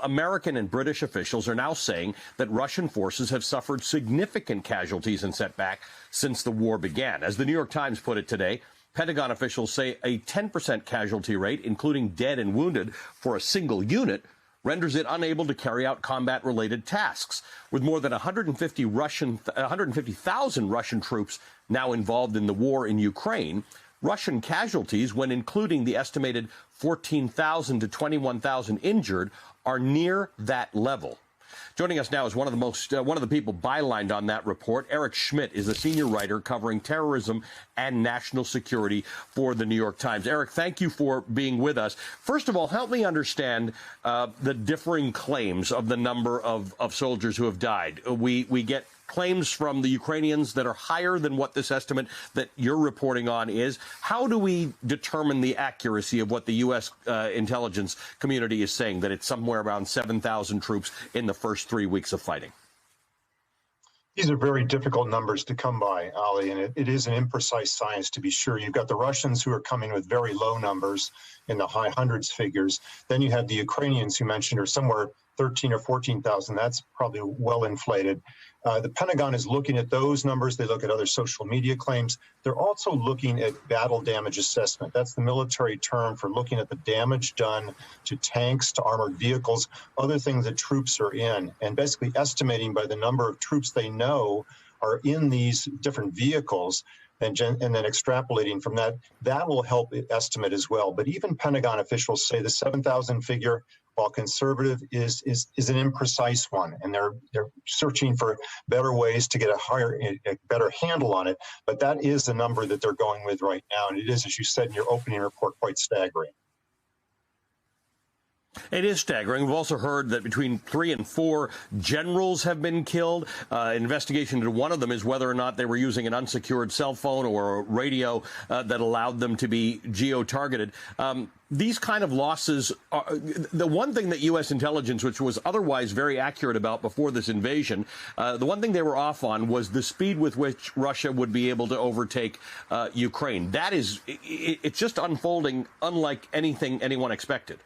American and British officials are now saying that Russian forces have suffered significant casualties and setback since the war began. As the New York Times put it today, Pentagon officials say a 10% casualty rate, including dead and wounded, for a single unit renders it unable to carry out combat-related tasks. With more than 150,000 Russian troops now involved in the war in Ukraine, Russian casualties, when including the estimated 14,000 to 21,000 injured, are near that level. Joining us now is one of the people bylined on that report. Eric Schmidt is a senior writer covering terrorism and national security for the New York Times. Eric, thank you for being with us. First of all, help me understand the differing claims of the number of soldiers who have died. We get claims from the Ukrainians that are higher than what this estimate that you're reporting on is. How do we determine the accuracy of what the U.S. Intelligence community is saying, that it's somewhere around 7,000 troops in the first 3 weeks of fighting? These are very difficult numbers to come by, Ali, and it is an imprecise science, to be sure. You've got the Russians who are coming with very low numbers in the high hundreds figures. Then you have the Ukrainians who mentioned are somewhere 13 or 14,000. That's probably well inflated. The Pentagon is looking at those numbers. They look at other social media claims. They're also looking at battle damage assessment. That's the military term for looking at the damage done to tanks, to armored vehicles, other things that troops are in, and basically estimating by the number of troops they know are in these different vehicles, and then extrapolating from that. That will help estimate as well. But even Pentagon officials say the 7,000 figure, while conservative, is an imprecise one, and they're searching for better ways to get a better handle on it. But that is the number that they're going with right now, and it is, as you said in your opening report, quite staggering. It is staggering. We've also heard that between 3 and 4 generals have been killed. An investigation into one of them is whether or not they were using an unsecured cell phone or a radio that allowed them to be geo-targeted. These kind of losses are the one thing that U.S. intelligence, which was otherwise very accurate about before this invasion, the one thing they were off on was the speed with which Russia would be able to overtake Ukraine. That is, it's just unfolding unlike anything anyone expected.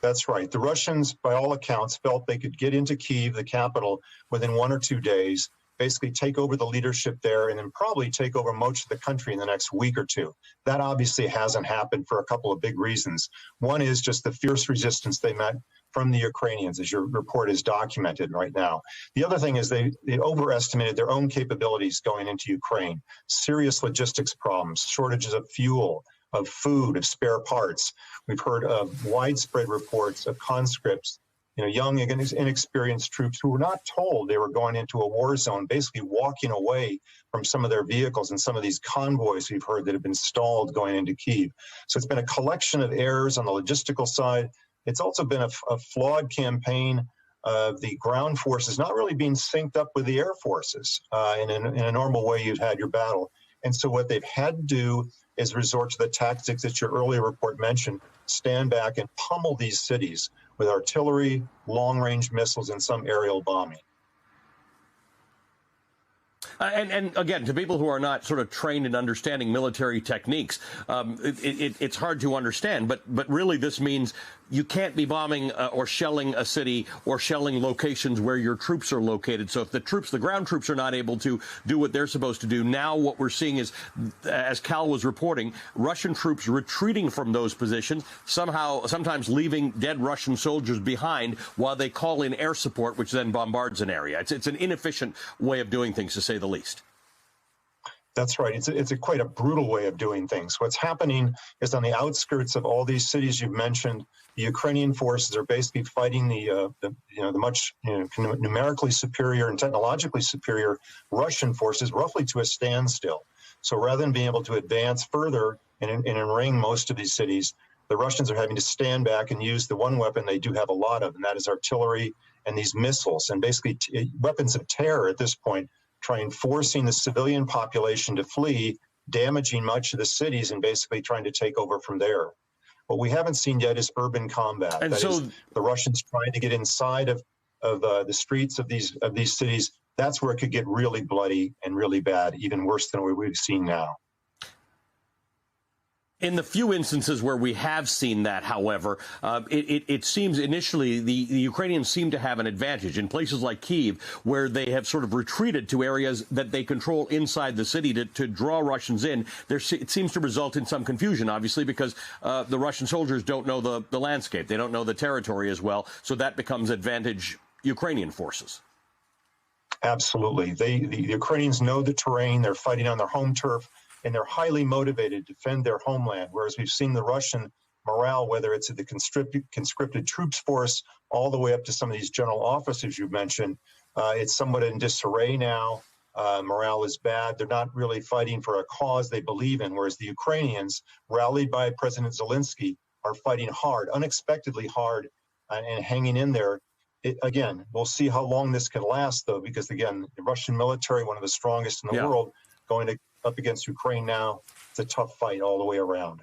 That's right. The Russians, by all accounts, felt they could get into Kyiv, the capital, within 1 or 2 days, basically take over the leadership there, and then probably take over most of the country in the next week or two. That obviously hasn't happened for a couple of big reasons. One is just the fierce resistance they met from the Ukrainians, as your report is documented right now. The other thing is they overestimated their own capabilities going into Ukraine. Serious logistics problems, shortages of fuel, of food, of spare parts. We've heard of widespread reports of conscripts, young and inexperienced troops who were not told they were going into a war zone, basically walking away from some of their vehicles and some of these convoys we've heard that have been stalled going into Kyiv. So it's been a collection of errors on the logistical side. It's also been a flawed campaign of the ground forces not really being synced up with the air forces in a normal way you'd had your battle. And so what they've had to do is resort to the tactics that your earlier report mentioned, stand back and pummel these cities with artillery, long-range missiles, and some aerial bombing. And again, to people who are not sort of trained in understanding military techniques, it's hard to understand. But really, this means you can't be bombing or shelling a city or shelling locations where your troops are located. So if the ground troops are not able to do what they're supposed to do, now what we're seeing is, as Cal was reporting, Russian troops retreating from those positions, sometimes leaving dead Russian soldiers behind while they call in air support, which then bombards an area. It's an inefficient way of doing things, to say the least. That's right. It's quite a brutal way of doing things. What's happening is on the outskirts of all these cities you've mentioned, the Ukrainian forces are basically fighting the much numerically superior and technologically superior Russian forces roughly to a standstill. So rather than being able to advance further and enring most of these cities, the Russians are having to stand back and use the one weapon they do have a lot of, and that is artillery and these missiles, and basically weapons of terror at this point, forcing the civilian population to flee, damaging much of the cities, and basically trying to take over from there. What we haven't seen yet is urban combat. And that is the Russians trying to get inside of the streets of these cities. That's where it could get really bloody and really bad, even worse than what we've seen now. In the few instances where we have seen that, however, it seems initially the Ukrainians seem to have an advantage in places like Kyiv, where they have sort of retreated to areas that they control inside the city to draw Russians in. It seems to result in some confusion, obviously, because the Russian soldiers don't know the landscape. They don't know the territory as well. So that becomes advantage Ukrainian forces. Absolutely. The Ukrainians know the terrain. They're fighting on their home turf, and they're highly motivated to defend their homeland, whereas we've seen the Russian morale, whether it's at the conscripted troops force, all the way up to some of these general officers you mentioned, it's somewhat in disarray now. Morale is bad. They're not really fighting for a cause they believe in, whereas the Ukrainians, rallied by President Zelensky, are fighting hard, unexpectedly hard, and hanging in there. Again, we'll see how long this can last, though, because, again, the Russian military, one of the strongest in the world, going up against Ukraine now, it's a tough fight all the way around.